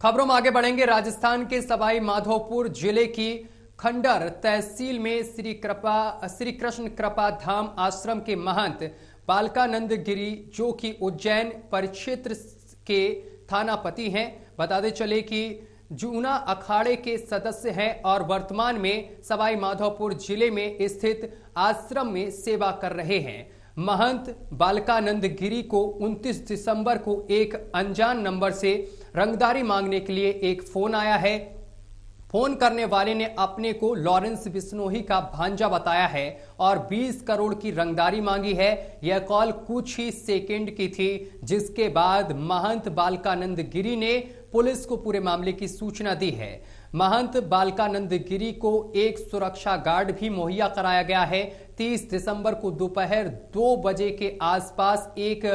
खबरों में आगे बढ़ेंगे। राजस्थान के सवाई माधोपुर जिले की खंडर तहसील में श्री कृष्ण कृपा धाम आश्रम के महंत बालकानंद गिरी, जो कि उज्जैन परिक्षेत्र के थानापति हैं, बताते चले कि जूना अखाड़े के सदस्य हैं और वर्तमान में सवाई माधोपुर जिले में स्थित आश्रम में सेवा कर रहे हैं। महंत बालकानंद गिरी को 29 दिसंबर को एक अनजान नंबर से रंगदारी मांगने के लिए एक फोन आया है। फोन करने वाले ने अपने को लॉरेंस बिश्नोई का भांजा बताया है और 20 करोड़ की रंगदारी मांगी है। यह कॉल कुछ ही सेकंड की थी, जिसके बाद महंत बालकानंद गिरी ने पुलिस को पूरे मामले की सूचना दी है। महंत बालकानंद गिरी को एक सुरक्षा गार्ड भी मुहैया कराया गया है। 30 दिसंबर को दोपहर 2 बजे के आसपास एक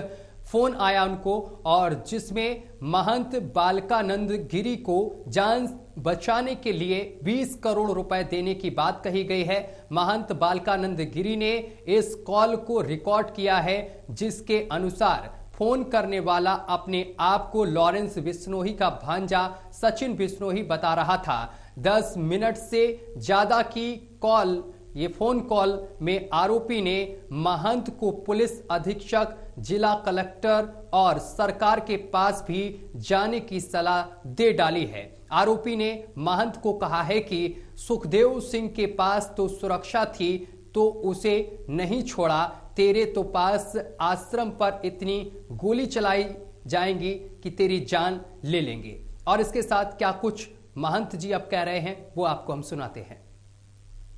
फोन आया उनको, और जिसमें महंत बालकानंद गिरी को जान बचाने के लिए 20 करोड़ रुपए देने की बात कही गई है। महंत बालकानंद गिरी ने इस कॉल को रिकॉर्ड किया है, जिसके अनुसार फोन करने वाला अपने आप को लॉरेंस बिश्नोई का भांजा सचिन बिश्नोई बता रहा था। 10 मिनट से ज्यादा की कॉल, ये फोन कॉल में आरोपी ने महंत को पुलिस अधीक्षक, जिला कलेक्टर और सरकार के पास भी जाने की सलाह दे डाली है। आरोपी ने महंत को कहा है कि सुखदेव सिंह के पास तो सुरक्षा थी तो उसे नहीं छोड़ा, तेरे तो पास आश्रम पर इतनी गोली चलाई जाएंगी कि तेरी जान ले लेंगे। और इसके साथ क्या कुछ महंत जी अब कह रहे हैं वो आपको हम सुनाते हैं।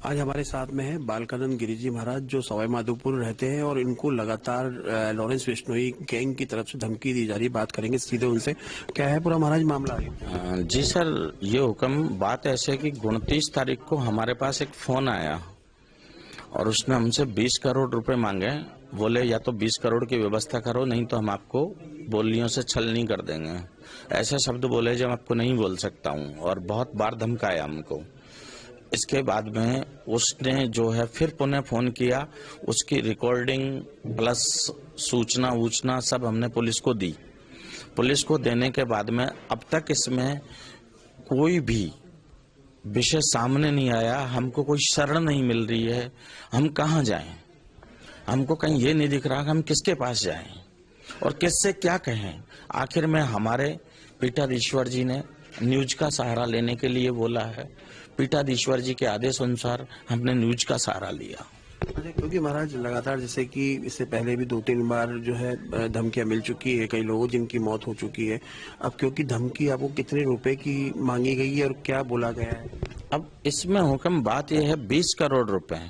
आज हमारे साथ में है बालकानंद गिरी जी महाराज, जो सवाई माधोपुर रहते हैं और इनको लगातार लॉरेंस बिश्नोई गैंग की तरफ से धमकी दी जा रही है। बात करेंगे सीधे उनसे। क्या है पूरा महाराज मामला? जी सर, ये हुक्म बात ऐसे कि 29 तारीख को हमारे पास एक फोन आया और उसने हमसे 20 करोड़ रुपए मांगे। बोले या तो 20 करोड़ की व्यवस्था करो, नहीं तो हम आपको बोलियों से छल नहीं कर देंगे। ऐसे शब्द बोले जो मैं आपको नहीं बोल सकता हूँ, और बहुत बार धमकाया हमको। इसके बाद में उसने जो है फिर पुनः फोन किया, उसकी रिकॉर्डिंग प्लस सूचना वूचना सब हमने पुलिस को दी। पुलिस को देने के बाद में अब तक इसमें कोई भी विषय सामने नहीं आया। हमको कोई शरण नहीं मिल रही है, हम कहाँ जाएं? हमको कहीं ये नहीं दिख रहा कि हम किसके पास जाएं और किससे क्या कहें। आखिर में हमारे पीठाधीश्वर जी ने न्यूज का सहारा लेने के लिए बोला है। पीठाधीश्वर जी के आदेश अनुसार हमने न्यूज का सहारा लिया। क्योंकि महाराज लगातार जैसे कि इससे पहले भी 2-3 बार जो है धमकियां मिल चुकी है, कई लोगों जिनकी मौत हो चुकी है। अब क्योंकि धमकी आपको कितने रुपए की मांगी गई है और क्या बोला गया है? अब इसमें हुक्म बात यह है 20 करोड़ रुपए।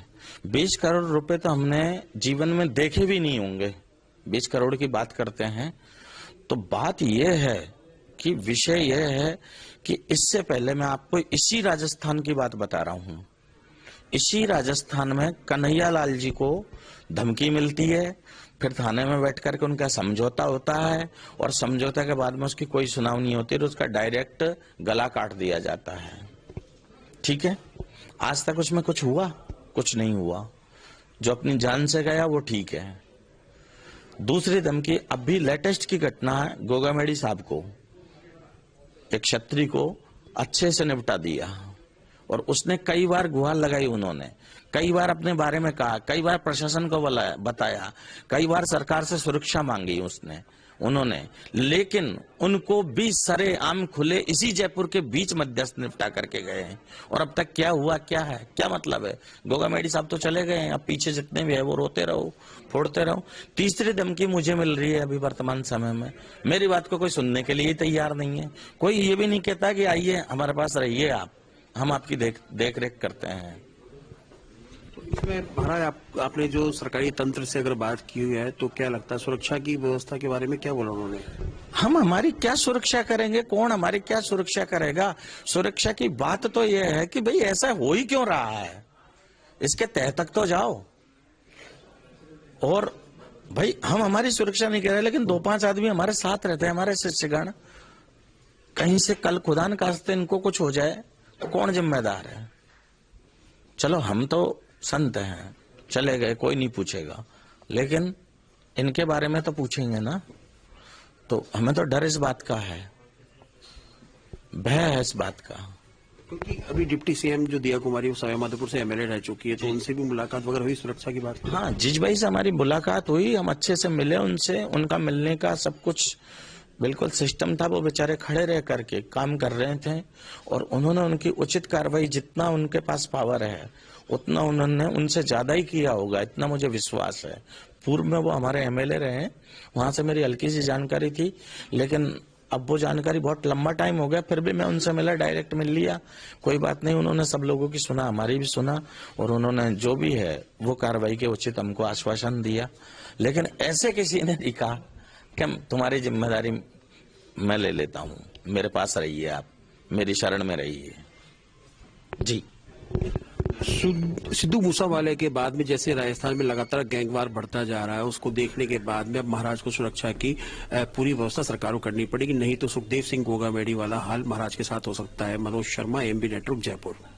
20 करोड़ रुपए तो हमने जीवन में देखे भी नहीं होंगे। 20 करोड़ की बात करते हैं तो बात यह है कि विषय यह है कि इससे पहले मैं आपको इसी राजस्थान की बात बता रहा हूं। इसी राजस्थान में कन्हैया लाल जी को धमकी मिलती है, फिर थाने में बैठ करके उनका समझौता होता है और समझौता के बाद में उसकी कोई सुनाव नहीं होती तो उसका डायरेक्ट गला काट दिया जाता है। ठीक है, आज तक उसमें कुछ हुआ? कुछ नहीं हुआ। जो अपनी जान से गया वो ठीक है। दूसरी धमकी अभी लेटेस्ट की घटना है, गोगामेड़ी साहब को, एक क्षत्रिय को अच्छे से निपटा दिया और उसने कई बार गुहार लगाई। उन्होंने कई बार अपने बारे में कहा, कई बार प्रशासन को बताया, कई बार सरकार से सुरक्षा मांगी उन्होंने, लेकिन उनको भी सरेआम खुले इसी जयपुर के बीच मध्यस्थ निपटा करके गए हैं। और अब तक क्या हुआ, क्या है, क्या मतलब है? गोगामेड़ी साहब तो चले गए हैं, अब पीछे जितने भी है वो रोते रहो, फोड़ते रहो। तीसरी धमकी मुझे मिल रही है अभी वर्तमान समय में। मेरी बात को कोई सुनने के लिए तैयार नहीं है। कोई ये भी नहीं कहता कि आइए हमारे पास रहिए, हम आपकी देख रेख करते हैं। इसमें महाराज आपने जो सरकारी तंत्र से अगर बात की हुई है तो क्या लगता है सुरक्षा की व्यवस्था के बारे में क्या बोला उन्होंने? हम हमारी क्या सुरक्षा करेंगे? कौन हमारी क्या सुरक्षा करेगा? सुरक्षा की बात तो यह है कि भाई ऐसा हो ही क्यों रहा है, इसके तह तक तो जाओ। और भाई हम हमारी सुरक्षा नहीं कर रहे, लेकिन 2-5 आदमी हमारे साथ रहते हैं, हमारे शिष्यगण। कहीं से कल खुदा न खास्ते इनको कुछ हो जाए तो कौन जिम्मेदार है? चलो हम तो संत हैं, चले गए, कोई नहीं पूछेगा, लेकिन इनके बारे में तो पूछेंगे ना। तो हमें तो डर इस बात का है भय है इस बात का। क्योंकि अभी डिप्टी सीएम जो दिया कुमारी वो सवाईमाधोपुर से एमएलए रह चुकी है, तो उनसे भी मुलाकात वगैरह हुई सुरक्षा की बात? हाँ, जिज भाई से हमारी मुलाकात हुई, हम अच्छे से मिले उनसे, उनका मिलने का सब कुछ बिल्कुल सिस्टम था। वो बेचारे खड़े रह करके काम कर रहे थे और उन्होंने उनकी उचित कार्रवाई, जितना उनके पास पावर है उतना उन्होंने उनसे ज्यादा ही किया होगा, इतना मुझे विश्वास है। पूर्व में वो हमारे एमएलए रहे, वहां से मेरी हल्की सी जानकारी थी, लेकिन अब वो जानकारी बहुत लंबा टाइम हो गया, फिर भी मैं उनसे मिला, डायरेक्ट मिल लिया, कोई बात नहीं। उन्होंने सब लोगों की सुना, हमारी भी सुना, और उन्होंने जो भी है वो कार्रवाई के उचित हमको आश्वासन दिया। लेकिन ऐसे किसी ने नहीं कहा कि तुम्हारी जिम्मेदारी मैं ले लेता हूँ, मेरे पास रहिए, आप मेरी शरण में रहिए। जी। सिद्धू मूसावाले के बाद में जैसे राजस्थान में लगातार गैंगवार बढ़ता जा रहा है, उसको देखने के बाद में अब महाराज को सुरक्षा की पूरी व्यवस्था सरकार को करनी पड़ेगी, नहीं तो सुखदेव सिंह गोगामेडी वाला हाल महाराज के साथ हो सकता है। Manoj Sharma, MB network, Jaipur.